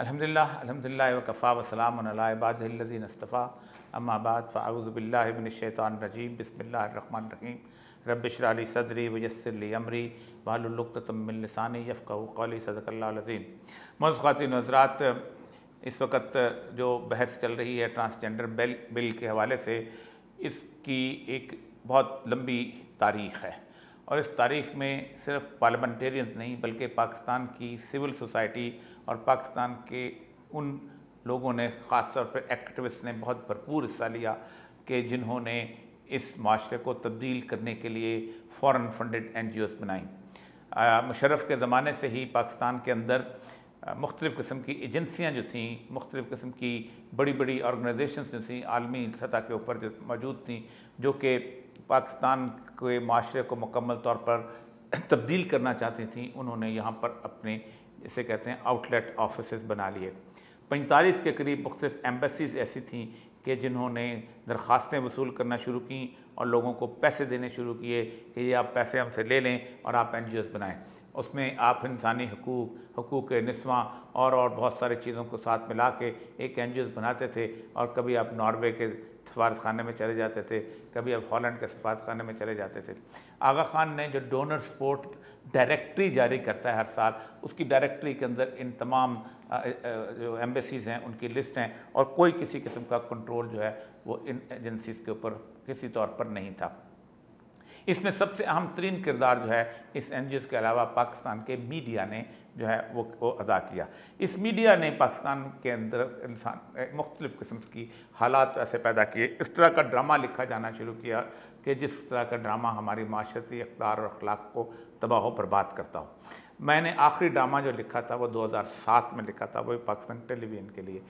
अल्हम्दुलिल्लाह वकफ़ा वसलामुन अला इबादिहिल्लज़ीना इस्तफ़ा अम्मा बाद फ़अऊज़ु बिल्लाहि मिनश्शैतानिर्रजीम बिस्मिल्लाहिर्रहमानिर्रहीम रब्बिश्रह ली सदरी वयस्सिर ली अमरी वहलुल उक़्दतम मिन लिसानी यफ़क़हू क़ौली सदक़ल्लाहुल अज़ीम। मोअज़्ज़ज़ ख़वातीन व हज़रात, इस वक्त जो बहस चल रही है ट्रांसजेंडर बिल के हवाले से, इसकी एक बहुत लंबी तारीख़ है और इस तारीख़ में सिर्फ पार्लियामेंटेरियंस नहीं बल्कि पाकिस्तान की सिविल सोसाइटी और पाकिस्तान के उन लोगों ने, ख़ास तौर पर एक्टिविस्ट ने बहुत भरपूर हिस्सा लिया कि जिन्होंने इस माशरे को तब्दील करने के लिए फ़ॉरेन फंडेड NGOs बनाई। मुशर्रफ के ज़माने से ही पाकिस्तान के अंदर मुख्तलिफ़ किस्म की एजेंसियाँ जो थीं, मुख्तलिफ़ किस्म की बड़ी बड़ी ऑर्गेनाइजेशंस जो थीं आलमी सतह के ऊपर जो मौजूद थीं, जो कि पाकिस्तान के माशरे को मुकम्मल तौर पर तब्दील करना चाहती थीं, उन्होंने यहाँ पर अपने, इसे कहते हैं, आउटलेट ऑफिसेस बना लिए। 45 के करीब मुख्तलिफ़ एम्बेसीज़ ऐसी थीं कि जिन्होंने दरख्वास्तें वसूल करना शुरू की और लोगों को पैसे देने शुरू किए कि ये आप पैसे हमसे ले लें और आप NGOs बनाएं। उसमें आप इंसानी हकूक़ निस्वां और बहुत सारी चीज़ों को साथ मिला के एक NGOs बनाते थे और कभी आप नॉर्वे के सफारतखाने में चले जाते थे, कभी आप हॉलैंड के सफारतखाने में चले जाते थे। आगा खान ने जो डोनर सपोर्ट डायरेक्टरी जारी करता है हर साल, उसकी डायरेक्टरी के अंदर इन तमाम जो एम्बेसीज़ हैं उनकी लिस्ट हैं और कोई किसी किस्म का कंट्रोल जो है वो इन एजेंसीज़ के ऊपर किसी तौर पर नहीं था। इसमें सबसे अहम तरीन किरदार जो है इस NGOs के अलावा पाकिस्तान के मीडिया ने जो है वो अदा किया। इस मीडिया ने पाकिस्तान के अंदर इंसान मुख्तलिफ़ किस्म की हालात ऐसे पैदा किए, इस तरह का ड्रामा लिखा जाना शुरू किया कि जिस तरह का ड्रामा हमारी माशरती अक़दार और अखलाक को तबाह व बर्बाद करता हो। मैंने आखिरी ड्रामा जो लिखा था वो 2007 में लिखा था, वो पाकिस्तान टेलीविज़न के लिए।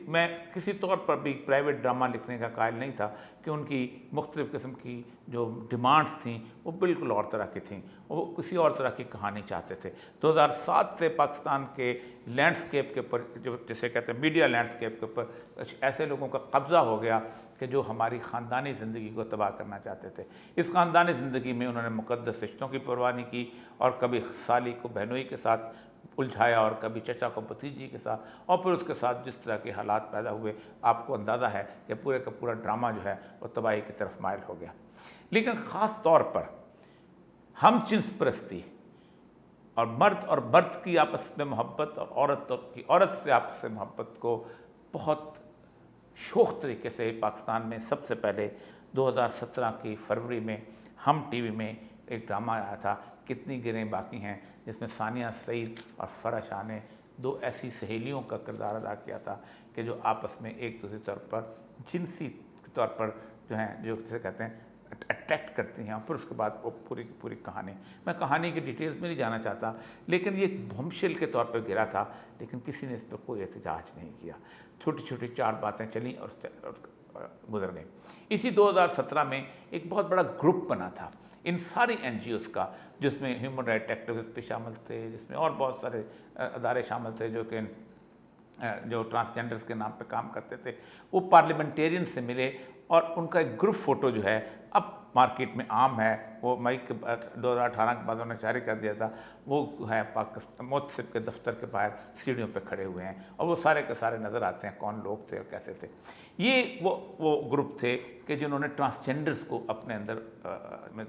मैं किसी तौर पर भी प्राइवेट ड्रामा लिखने का कायल नहीं था कि उनकी मुख्तलिफ़ किस्म की जो डिमांड्स थीं वो बिल्कुल और तरह की थीं, वो किसी और तरह की कहानी चाहते थे। 2007 से पाकिस्तान के लैंडस्केप के ऊपर, जो जिसे कहते हैं मीडिया लैंडस्केप के ऊपर, ऐसे लोगों का कब्ज़ा हो गया कि जो हमारी ख़ानदानी ज़िंदगी को तबाह करना चाहते थे। इस ख़ानदानी ज़िंदगी में उन्होंने मुक़द्दस रिश्तों की परवाह नहीं की और कभी साली को बहनोई के साथ उलझाया और कभी चचा को भतीजी के साथ, और फिर उसके साथ जिस तरह के हालात पैदा हुए, आपको अंदाज़ा है कि पूरे का पूरा ड्रामा जो है वो तबाही की तरफ माइल हो गया। लेकिन ख़ास तौर पर हम जिन्स परस्ती और मर्द की आपस में मोहब्बत और औरत से आपस में मोहब्बत को बहुत शोख तरीके से पाकिस्तान में सबसे पहले 2017 की फरवरी में हम TV में एक ड्रामा आया था, कितनी गिरें बाकी हैं, जिसमें सानिया सईद और फराह शाह ने दो ऐसी सहेलियों का किरदार अदा किया था कि जो आपस में एक दूसरे तौर पर जिनसी तौर पर जो हैं, जो जिसे कहते हैं, अट्रैक्ट करती हैं। और फिर उसके बाद वो पूरी की पूरी कहानी, मैं कहानी की डिटेल्स में नहीं जाना चाहता, लेकिन ये एक बमशिल के तौर पर गिरा था, लेकिन किसी ने इस पर कोई एहतजाज नहीं किया। छोटी छोटी 4 बातें चलीं और गुजर गई। इसी 2017 में एक बहुत बड़ा ग्रुप बना था इन सारी NGOs का, जिसमें ह्यूमन राइट एक्टिविस्ट भी शामिल थे, जिसमें और बहुत सारे अदारे शामिल थे जो ट्रांसजेंडर्स के नाम पे काम करते थे। वो पार्लियामेंटेरियन से मिले और उनका एक ग्रुप फ़ोटो जो है अब मार्केट में आम है, वो मई के 2018 के बाद उन्होंने जारी कर दिया था, वो है पाकिस्तान मोहतसिब के दफ्तर के बाहर सीढ़ियों पे खड़े हुए हैं और वो सारे के सारे नज़र आते हैं कौन लोग थे और कैसे थे। ये वो ग्रुप थे कि जिन्होंने ट्रांसजेंडर्स को अपने अंदर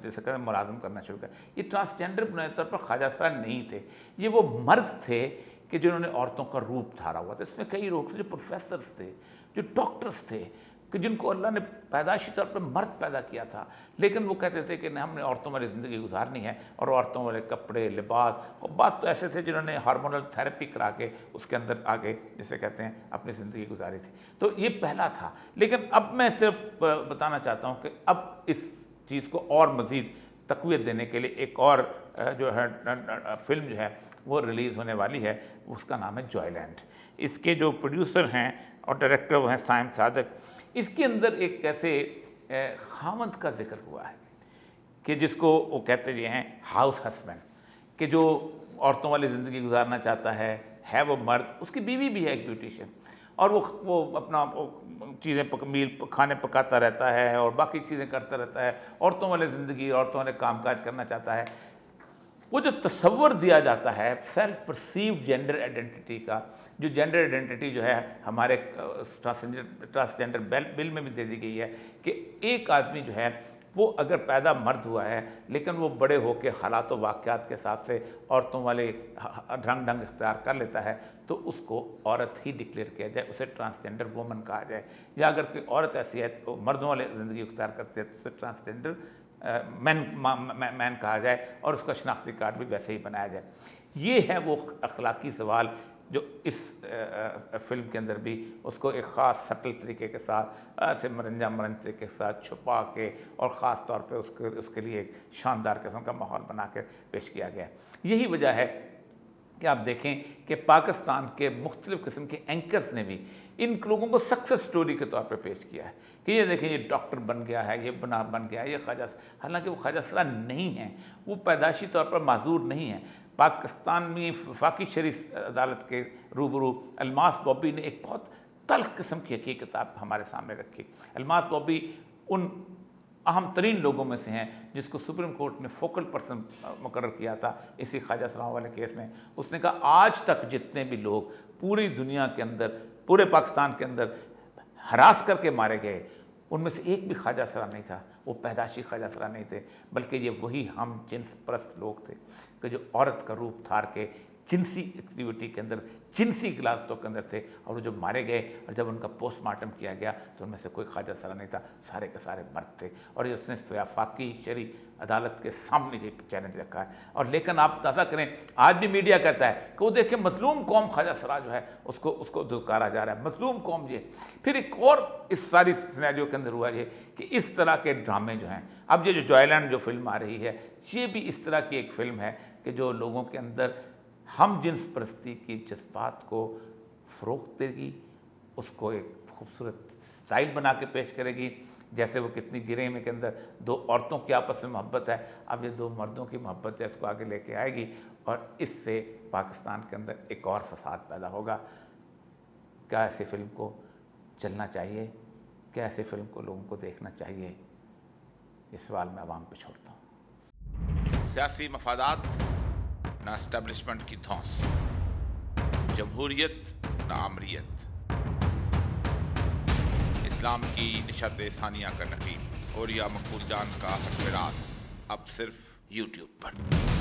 जैसे कहते हैं मुलाज़म करना शुरू किया। ये ट्रांसजेंडर बुनियादी तौर पर ख्वाजा साहब नहीं थे, ये वो मर्द थे कि जिन्होंने औरतों का रूप धारा हुआ था। इसमें कई लोग थे जो प्रोफेसर्स थे, जो डॉक्टर्स थे, कि जिनको अल्लाह ने पैदाइशी तौर पर मर्द पैदा किया था, लेकिन वो कहते थे कि नहीं, हमने औरतों वाली ज़िंदगी गुजारनी है और औरतों वाले कपड़े, लिबास, और बात तो ऐसे थे जिन्होंने हार्मोनल थेरेपी करा के उसके अंदर आगे, जिसे कहते हैं, अपनी ज़िंदगी गुजारी थी। तो ये पहला था। लेकिन अब मैं सिर्फ बताना चाहता हूँ कि अब इस चीज़ को और मज़ीद तक़वियत देने के लिए एक और जो है फ़िल्म जो है वो रिलीज़ होने वाली है, उसका नाम है जॉयलैंड। इसके जो प्रोड्यूसर हैं और डायरेक्टर वो हैं साइम सादिक। इसके अंदर एक ऐसे खामद का जिक्र हुआ है कि जिसको वो कहते ये हैं हाउस हस्बैंड, कि जो औरतों वाली ज़िंदगी गुजारना चाहता है वो मर्द, उसकी बीवी भी है एक ब्यूटिशियन, और वो अपना चीज़ें खाने पकाता रहता है और बाकी चीज़ें करता रहता है, औरतों वाली ज़िंदगी, औरतों वाले कामकाज करना चाहता है। वो जो तसव्वुर दिया जाता है सेल्फ परसीव्ड जेंडर आइडेंटिटी का, जो जेंडर आइडेंटिटी जो है हमारे ट्रांसजेंडर बिल में भी दे दी गई है कि एक आदमी जो है वो अगर पैदा मर्द हुआ है लेकिन वो बड़े होकर हालात व वाक़यात के हिसाब से औरतों वाले ढंग इख्तियार कर लेता है तो उसको औरत ही डिक्लेयर किया जाए, उसे ट्रांसजेंडर वुमन कहा जाए। या अगर कोई औरत ऐसी है तो मर्दों वाले ज़िंदगी इख्तियार करते हैं तो उसे ट्रांसजेंडर मैन कहा जाए और उसका शनाख्ती कार्ड भी वैसे ही बनाया जाए। ये है वो अखलाकी सवाल जो इस फिल्म के अंदर भी उसको एक ख़ास सटल तरीके के साथ ऐसे मनरंजन तरीके के साथ छुपा के और ख़ास तौर पे उसके लिए एक शानदार किस्म का माहौल बना के पेश किया गया है। यही वजह है कि आप देखें कि पाकिस्तान के मुख्तलिफ़ किस्म के एंकर्स ने भी इन लोगों को सक्सेस स्टोरी के तौर पे पेश किया है कि ये देखें ये डॉक्टर बन गया है, ये बन गया है, ये ख्वाजा, हालांकि वो ख्वाजा सरा नहीं है, वो पैदाशी तौर पर माजूर नहीं है। पाकिस्तान में वफाकी शरी अदालत के रूबरू अलमास बॉबी ने एक बहुत तल्ख किस्म की हकीकत हमारे सामने रखी। अलमास बॉबी उन अहम तरीन लोगों में से हैं जिसको सुप्रीम कोर्ट ने फोकल पर्सन मुकर्रर किया था इसी ख्वाजा सराओं वाले केस में। उसने कहा आज तक जितने भी लोग पूरी दुनिया के अंदर, पूरे पाकिस्तान के अंदर हरास करके मारे गए, उनमें से एक भी ख्वाजा सरा नहीं था, वो पैदाशी ख्वाजा सरा नहीं थे, बल्कि ये वही हम जिन्स परस्त लोग थे कि जो औरत का रूप धार के जिनसी एक्टिविटी के अंदर, जिनसी गिलास्तों के अंदर थे, और वो जब मारे गए और जब उनका पोस्टमार्टम किया गया तो उनमें से कोई ख्वाजा सरा नहीं था, सारे के सारे मर्द थे। और ये उसने वफाकी शरी अदालत के सामने ये चैलेंज रखा है। और लेकिन आप अंदाज़ा करें, आज भी मीडिया कहता है कि वो देखें मजलूम कौम ख्वाजा सरा जो है उसको दुकारा जा रहा है, मजलूम कौम ये। फिर एक और इस सारी सिनेरियो के अंदर हुआ ये कि इस तरह के ड्रामे जो हैं, अब ये जो जॉयलैंड जो फिल्म आ रही है, ये भी इस तरह की एक फ़िल्म है कि जो लोगों के अंदर हम जिन्स परस्ती की जज्बात को फ़रोग़ देगी, उसको एक खूबसूरत स्टाइल बना के पेश करेगी। जैसे वो कितनी गिरे में के अंदर दो औरतों की आपस में मोहब्बत है, अब ये दो मर्दों की मोहब्बत है, इसको आगे लेके आएगी और इससे पाकिस्तान के अंदर एक और फसाद पैदा होगा। क्या ऐसी फ़िल्म को चलना चाहिए? क्या ऐसी फ़िल्म को लोगों को देखना चाहिए? ये सवाल मैं आवाम पे छोड़ता हूँ। सियासी मफादात ना एस्टेब्लिशमेंट की धौंस, जमहूरियत ना आमरियत, इस्लाम की निशात सानिया का नकीब और या मकबूल जान का हरफराज, अब सिर्फ YouTube पर।